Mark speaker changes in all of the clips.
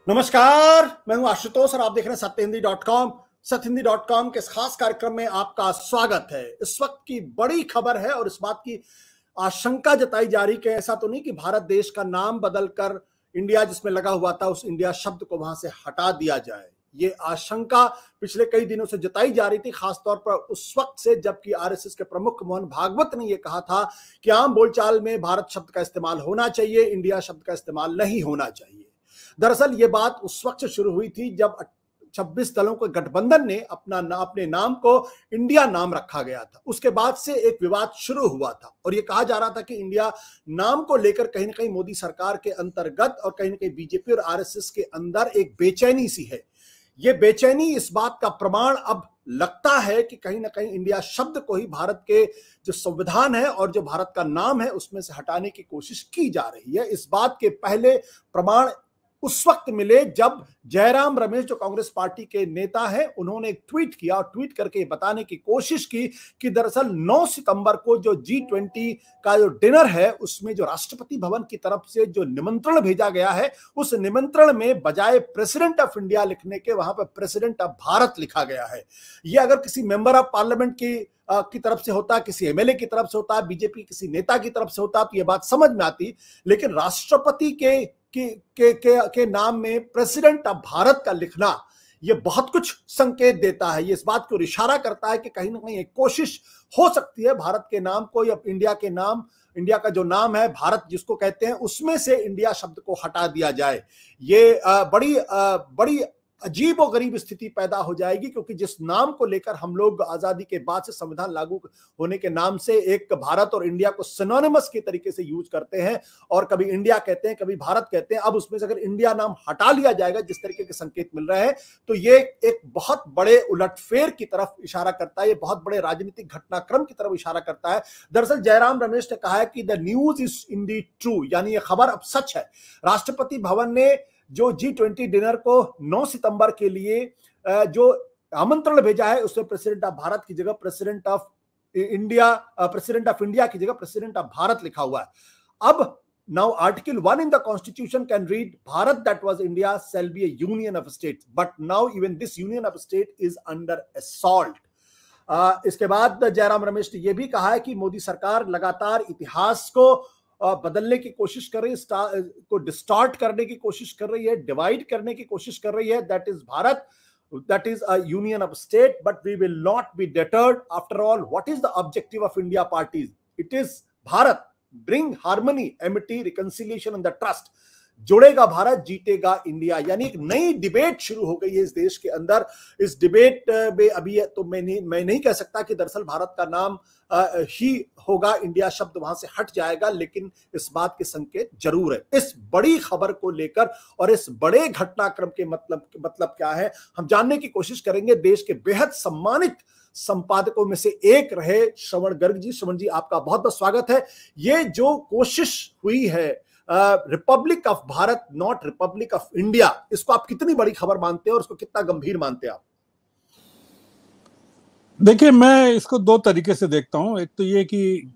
Speaker 1: नमस्कार, मैं हूं आशुतोष और आप देख रहे हैं सत्यहिंदी.com। सत्यहिंदी.com के इस खास कार्यक्रम में आपका स्वागत है। इस वक्त की बड़ी खबर है और इस बात की आशंका जताई जा रही कि ऐसा तो नहीं कि भारत देश का नाम बदलकर इंडिया जिसमें लगा हुआ था उस इंडिया शब्द को वहां से हटा दिया जाए। ये आशंका पिछले कई दिनों से जताई जा रही थी, खासतौर पर उस वक्त से जबकि आरएसएस के प्रमुख मोहन भागवत ने यह कहा था कि आम बोलचाल में भारत शब्द का इस्तेमाल होना चाहिए, इंडिया शब्द का इस्तेमाल नहीं होना चाहिए। दरअसल ये बात उस वक्त शुरू हुई थी जब 26 दलों के गठबंधन ने अपने नाम को इंडिया नाम रखा गया था। उसके बाद से एक विवाद शुरू हुआ था और ये कहा जा रहा था कि इंडिया नाम को लेकर कहीं ना कहीं मोदी सरकार के अंतर्गत और कहीं ना कहीं बीजेपी और आरएसएस के अंदर एक बेचैनी सी है। ये बेचैनी इस बात का प्रमाण अब लगता है कि कहीं ना कहीं इंडिया शब्द को ही भारत के जो संविधान है और जो भारत का नाम है उसमें से हटाने की कोशिश की जा रही है। इस बात के पहले प्रमाण उस वक्त मिले जब जयराम रमेश जो कांग्रेस पार्टी के नेता हैं, उन्होंने एक ट्वीट किया और ट्वीट करके बताने की कोशिश की कि दरअसल 9 सितंबर को जो G20 का जो डिनर है उसमें जो राष्ट्रपति भवन की तरफ से जो निमंत्रण भेजा गया है उस निमंत्रण में बजाय प्रेसिडेंट ऑफ इंडिया लिखने के वहां पर प्रेसिडेंट ऑफ भारत लिखा गया है। यह अगर किसी मेंबर ऑफ पार्लियामेंट की तरफ से होता, किसी एमएलए की तरफ से होता, बीजेपी किसी नेता की तरफ से होता तो यह बात समझ में आती, लेकिन राष्ट्रपति के नाम में प्रेसिडेंट ऑफ भारत का लिखना यह बहुत कुछ संकेत देता है। ये इस बात को इशारा करता है कि कहीं ना कहीं एक कोशिश हो सकती है भारत के नाम को या इंडिया के नाम, इंडिया का जो नाम है भारत जिसको कहते हैं, उसमें से इंडिया शब्द को हटा दिया जाए। ये बड़ी अजीब और गरीब स्थिति पैदा हो जाएगी, क्योंकि जिस नाम को लेकर हम लोग आजादी के बाद से संविधान लागू होने के नाम से एक भारत और इंडिया को सिनोनिमस के तरीके से यूज करते हैं और कभी इंडिया कहते हैं कभी भारत कहते हैं, अब उसमें से अगर इंडिया नाम हटा लिया जाएगा जिस तरीके के संकेत मिल रहे हैं तो ये एक बहुत बड़े उलटफेर की तरफ इशारा करता है, ये बहुत बड़े राजनीतिक घटनाक्रम की तरफ इशारा करता है। दरअसल जयराम रमेश ने कहा है कि the news is Indeed true, यानी ये खबर अब सच है। राष्ट्रपति भवन ने जो G20 डिनर को 9 सितंबर के लिए जो आमंत्रण भेजा है उसमें प्रेसिडेंट ऑफ भारत की जगह प्रेसिडेंट ऑफ इंडिया की जगह प्रेसिडेंट ऑफ भारत लिखा हुआ है। अब now article 1 in the constitution can read Bharat that was India shall be A union of states, but now even this union of state is under assault. इसके बाद जयराम रमेश ने यह भी कहा है कि मोदी सरकार लगातार इतिहास को बदलने की कोशिश कर रही है, को डिस्टॉर्ट करने की कोशिश कर रही है, डिवाइड करने की कोशिश कर रही है। That is Bharat, that is a union of state, but we will not be deterred. After all, what is the objective of India parties? It is Bharat, bring harmony, amity, reconciliation and the trust. जुड़ेगा भारत, जीतेगा India, यानी एक नई debate शुरू हो गई है इस देश के अंदर। इस डिबेट में अभी तो मैं नहीं कह सकता कि दरअसल भारत का नाम ही होगा, इंडिया शब्द वहां से हट जाएगा, लेकिन इस बात के संकेत जरूर है। इस बड़ी खबर को लेकर और इस बड़े घटनाक्रम के मतलब क्या है, हम जानने की कोशिश करेंगे। देश के बेहद सम्मानित संपादकों में से एक रहे श्रवण गर्ग जी। श्रवण जी, आपका बहुत बहुत स्वागत है। ये जो कोशिश हुई है Republic of Bharat not Republic of India, इसको आप कितनी बड़ी खबर मानते हैं और इसको कितना गंभीर मानते हैं आप?
Speaker 2: देखिए, मैं इसको दो तरीके से देखता हूं। एक तो ये कि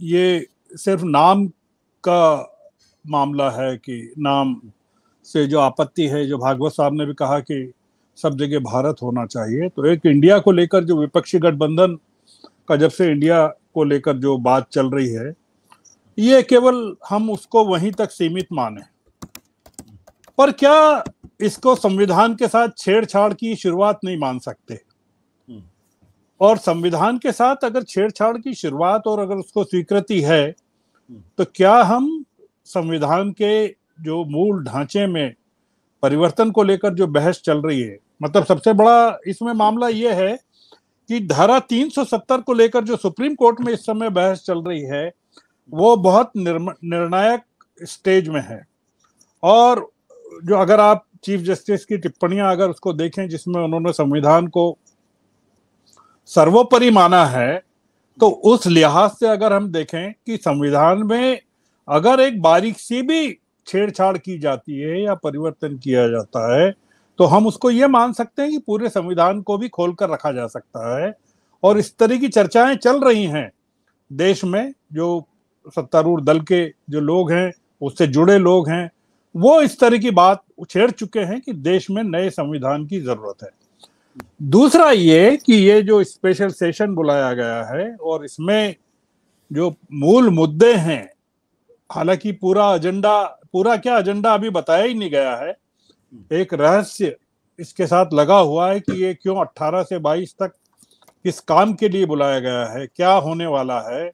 Speaker 2: ये सिर्फ नाम का मामला है कि नाम से जो आपत्ति है, जो भागवत साहब ने भी कहा कि सब जगह भारत होना चाहिए, तो एक इंडिया को लेकर जो विपक्षी गठबंधन का जब से इंडिया को लेकर जो बात चल रही है, ये केवल हम उसको वहीं तक सीमित माने, पर क्या इसको संविधान के साथ छेड़छाड़ की शुरुआत नहीं मान सकते? और संविधान के साथ अगर छेड़छाड़ की शुरुआत और अगर उसको स्वीकृति है तो क्या हम संविधान के जो मूल ढांचे में परिवर्तन को लेकर जो बहस चल रही है, मतलब सबसे बड़ा इसमें मामला ये है कि धारा 370 को लेकर जो सुप्रीम कोर्ट में इस समय बहस चल रही है वो बहुत निर्णायक स्टेज में है। और जो अगर आप चीफ जस्टिस की टिप्पणियां अगर उसको देखें जिसमें उन्होंने संविधान को सर्वोपरि माना है, तो उस लिहाज से अगर हम देखें कि संविधान में अगर एक बारीक सी भी छेड़छाड़ की जाती है या परिवर्तन किया जाता है तो हम उसको ये मान सकते हैं कि पूरे संविधान को भी खोलकर रखा जा सकता है। और इस तरह की चर्चाएं चल रही हैं देश में, जो सत्तारूढ़ दल के जो लोग हैं, उससे जुड़े लोग हैं, वो इस तरह की बात छेड़ चुके हैं कि देश में नए संविधान की जरूरत है। दूसरा ये कि ये जो स्पेशल सेशन बुलाया गया है और इसमें जो मूल मुद्दे हैं, हालांकि पूरा क्या एजेंडा अभी बताया ही नहीं गया है, एक रहस्य इसके साथ लगा हुआ है कि ये क्यों 18 से 22 तक किस काम के लिए बुलाया गया है, क्या होने वाला है।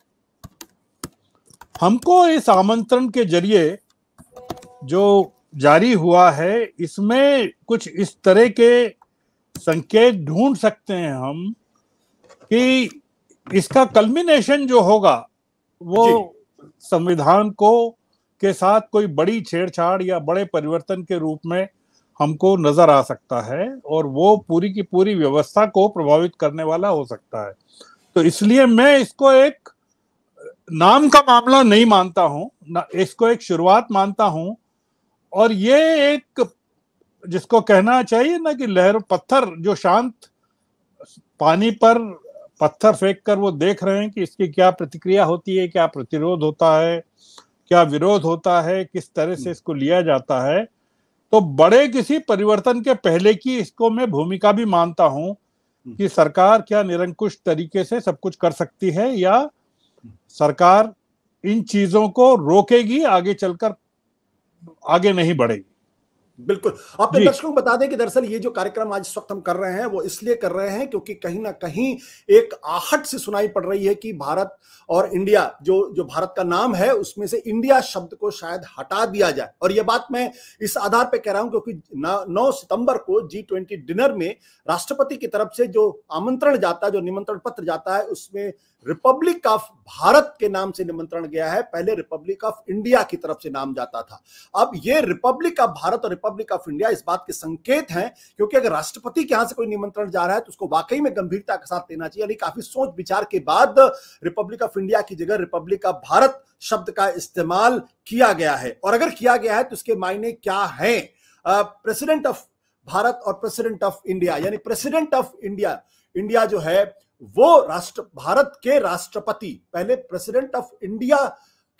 Speaker 2: हमको इस आमंत्रण के जरिए जो जारी हुआ है इसमें कुछ इस तरह के संकेत ढूंढ सकते हैं हम कि इसका कल्मिनेशन जो होगा वो संविधान को के साथ कोई बड़ी छेड़छाड़ या बड़े परिवर्तन के रूप में हमको नजर आ सकता है और वो पूरी की पूरी व्यवस्था को प्रभावित करने वाला हो सकता है। तो इसलिए मैं इसको एक नाम का मामला नहीं मानता हूं, इसको एक शुरुआत मानता हूं। और ये एक जिसको कहना चाहिए ना कि लहर पत्थर जो शांत पानी पर पत्थर फेंक कर वो देख रहे हैं कि इसकी क्या प्रतिक्रिया होती है, क्या प्रतिरोध होता है, क्या विरोध होता है, किस तरह से इसको लिया जाता है। तो बड़े किसी परिवर्तन के पहले की इसको मैं भूमिका भी मानता हूं कि सरकार क्या निरंकुश तरीके से सब कुछ कर सकती है या सरकार इन चीजों को रोकेगी, आगे चलकर आगे नहीं बढ़ेगी।
Speaker 1: बिल्कुल। आपने दर्शकों को बता दें कि दरअसल ये जो कार्यक्रम आज इस वक्त हम कर रहे हैं वो इसलिए कर रहे हैं क्योंकि कहीं ना कहीं एक आहट से सुनाई पड़ रही है कि भारत और इंडिया जो भारत का नाम है उसमें से इंडिया शब्द को शायद हटा दिया जाए। और ये बात मैं इस आधार पे कह रहा हूं क्योंकि 9 सितंबर को G20 डिनर में राष्ट्रपति की तरफ से जो आमंत्रण जाता है, जो निमंत्रण पत्र जाता है, उसमें रिपब्लिक ऑफ भारत के नाम से निमंत्रण गया है। पहले रिपब्लिक ऑफ इंडिया की तरफ से नाम जाता था। अब ये रिपब्लिक ऑफ भारत और रिपब्लिक ऑफ इंडिया इस बात के संकेत हैं क्योंकि अगर राष्ट्रपति के यहां से कोई निमंत्रण जा रहा है तो उसको वाकई में गंभीरता के साथ लेना चाहिए। यानी काफी सोच विचार के बाद रिपब्लिक ऑफ इंडिया की जगह रिपब्लिक ऑफ भारत शब्द का इस्तेमाल किया गया है। और अगर किया गया है तो उसके मायने क्या है? प्रेसिडेंट ऑफ भारत और प्रेसिडेंट ऑफ इंडिया, यानी प्रेसिडेंट ऑफ इंडिया जो है वो भारत के राष्ट्रपति, पहले प्रेसिडेंट ऑफ इंडिया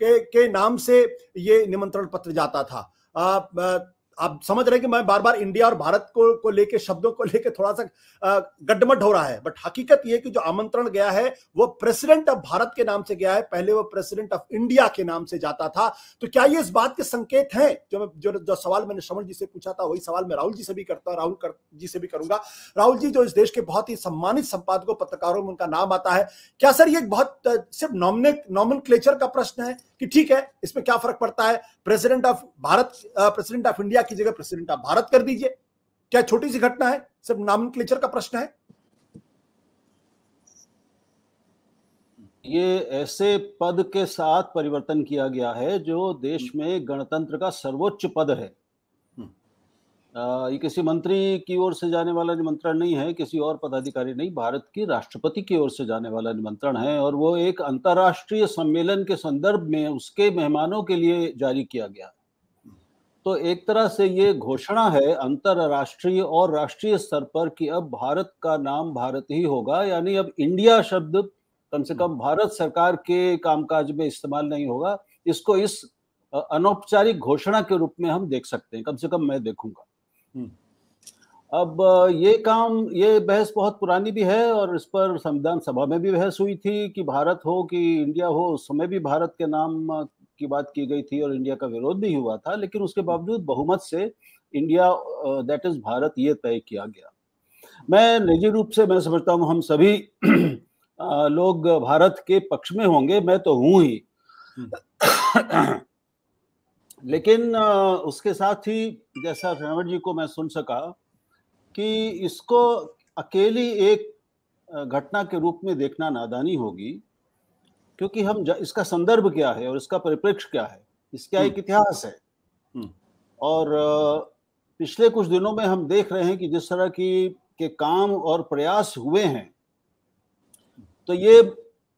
Speaker 1: के नाम से ये निमंत्रण पत्र जाता था। आप समझ रहे हैं कि मैं बार बार इंडिया और भारत को लेके, शब्दों को लेके थोड़ा सा गड्डमड हो रहा है, बट हकीकत ये कि जो आमंत्रण गया है वो प्रेसिडेंट ऑफ भारत के नाम से गया है, पहले वो प्रेसिडेंट ऑफ इंडिया के नाम से जाता था। तो क्या ये इस बात के संकेत हैं? जो सवाल मैंने श्रवण जी से पूछा था वही सवाल मैं राहुल जी से भी करता हूं, राहुल जी से भी करूंगा। राहुल जी, जो इस देश के बहुत ही सम्मानित संपादकों पत्रकारों में उनका नाम आता है, क्या सर ये बहुत सिर्फ नॉमेनक्लेचर का प्रश्न है कि ठीक है इसमें क्या फर्क पड़ता है, president of Bharat president of India की जगह प्रेसिडेंट ऑफ भारत कर दीजिए, क्या छोटी सी घटना है, सिर्फ नॉमेनक्लेचर का प्रश्न है?
Speaker 3: ये ऐसे पद के साथ परिवर्तन किया गया है जो देश में गणतंत्र का सर्वोच्च पद है। ये किसी मंत्री की ओर से जाने वाला निमंत्रण नहीं है, किसी और पदाधिकारी नहीं, भारत की राष्ट्रपति की ओर से जाने वाला निमंत्रण है और वो एक अंतर्राष्ट्रीय सम्मेलन के संदर्भ में उसके मेहमानों के लिए जारी किया गया। तो एक तरह से ये घोषणा है अंतर्राष्ट्रीय और राष्ट्रीय स्तर पर कि अब भारत का नाम भारत ही होगा, यानी अब इंडिया शब्द कम से कम भारत सरकार के कामकाज में इस्तेमाल नहीं होगा। इसको इस अनौपचारिक घोषणा के रूप में हम देख सकते हैं, कम से कम मैं देखूंगा। अब ये बहस बहुत पुरानी भी है और इस पर संविधान सभा में भी बहस हुई थी कि भारत हो कि इंडिया हो, उस समय भी भारत के नाम की बात की गई थी और इंडिया का विरोध भी हुआ था, लेकिन उसके बावजूद बहुमत से इंडिया दैट इज भारत ये तय किया गया। मैं निजी रूप से मैं समझता हूँ हम सभी लोग भारत के पक्ष में होंगे, मैं तो हूं ही। लेकिन उसके साथ ही जैसा श्रवण जी को मैं सुन सका कि इसको अकेली एक घटना के रूप में देखना नादानी होगी, क्योंकि हम इसका संदर्भ क्या है और इसका परिप्रेक्ष्य क्या है, इसका एक इतिहास है। और पिछले कुछ दिनों में हम देख रहे हैं कि जिस तरह के काम और प्रयास हुए हैं, तो ये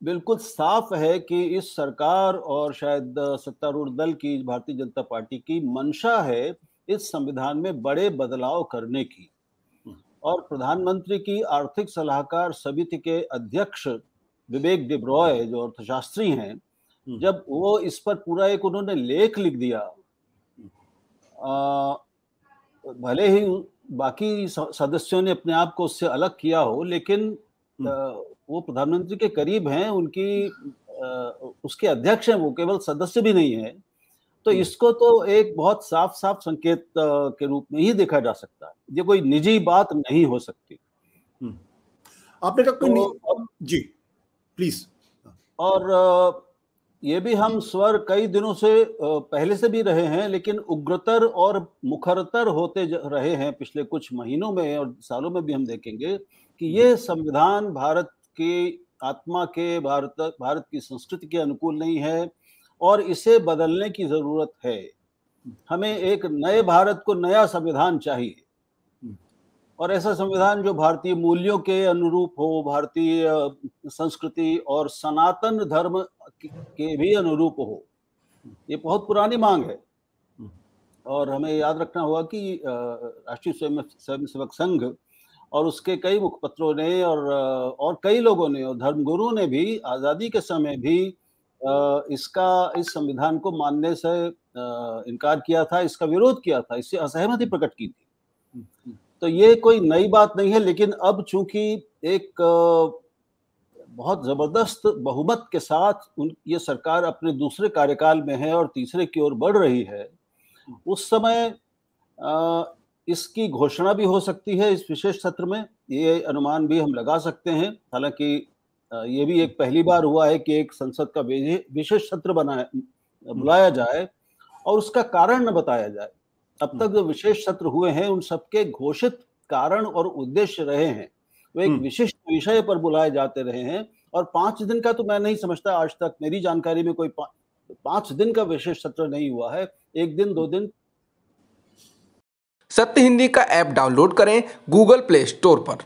Speaker 3: बिल्कुल साफ है कि इस सरकार और शायद सत्तारूढ़ दल की, भारतीय जनता पार्टी की मंशा है इस संविधान में बड़े बदलाव करने की। और प्रधानमंत्री की आर्थिक सलाहकार समिति के अध्यक्ष विवेक डिब्रॉय जो अर्थशास्त्री हैं, जब वो इस पर पूरा एक उन्होंने लेख लिख दिया भले ही बाकी सदस्यों ने अपने आप को उससे अलग किया हो, लेकिन वो प्रधानमंत्री के करीब हैं, उसके अध्यक्ष हैं, वो केवल सदस्य भी नहीं है। तो इसको तो एक बहुत साफ साफ संकेत के रूप में ही देखा जा सकता है, ये कोई निजी बात नहीं हो सकती।
Speaker 1: आपने कहा कोई जी प्लीज।
Speaker 3: और ये भी हम स्वर कई दिनों से पहले से भी रहे हैं, लेकिन उग्रतर और मुखरतर होते रहे हैं पिछले कुछ महीनों में और सालों में भी। हम देखेंगे कि ये संविधान भारत की आत्मा के, भारत की संस्कृति के अनुकूल नहीं है और इसे बदलने की जरूरत है। हमें एक नए भारत को नया संविधान चाहिए, और ऐसा संविधान जो भारतीय मूल्यों के अनुरूप हो, भारतीय संस्कृति और सनातन धर्म के भी अनुरूप हो। ये बहुत पुरानी मांग है और हमें याद रखना होगा कि राष्ट्रीय स्वयंसेवक संघ और उसके कई मुखपत्रों ने और कई लोगों ने और धर्मगुरु ने भी आज़ादी के समय भी इस संविधान को मानने से इनकार किया था, इसका विरोध किया था, इससे असहमति प्रकट की थी। तो ये कोई नई बात नहीं है, लेकिन अब चूंकि एक बहुत जबरदस्त बहुमत के साथ ये सरकार अपने दूसरे कार्यकाल में है और तीसरे की ओर बढ़ रही है, उस समय इसकी घोषणा भी हो सकती है इस विशेष सत्र में, ये अनुमान भी हम लगा सकते हैं। हालांकि ये भी एक पहली बार हुआ है कि एक संसद का विशेष सत्र बुलाया जाए और उसका कारण न बताया जाए। अब तक जो विशेष सत्र हुए हैं उन सबके घोषित कारण और उद्देश्य रहे हैं, वो एक विशिष्ट विषय पर बुलाए जाते रहे हैं। और 5 दिन का तो मैं नहीं समझता, आज तक मेरी जानकारी में कोई 5 दिन का विशेष सत्र नहीं हुआ है, 1 दिन 2 दिन।
Speaker 4: सत्य हिंदी का ऐप डाउनलोड करें गूगल प्ले स्टोर पर।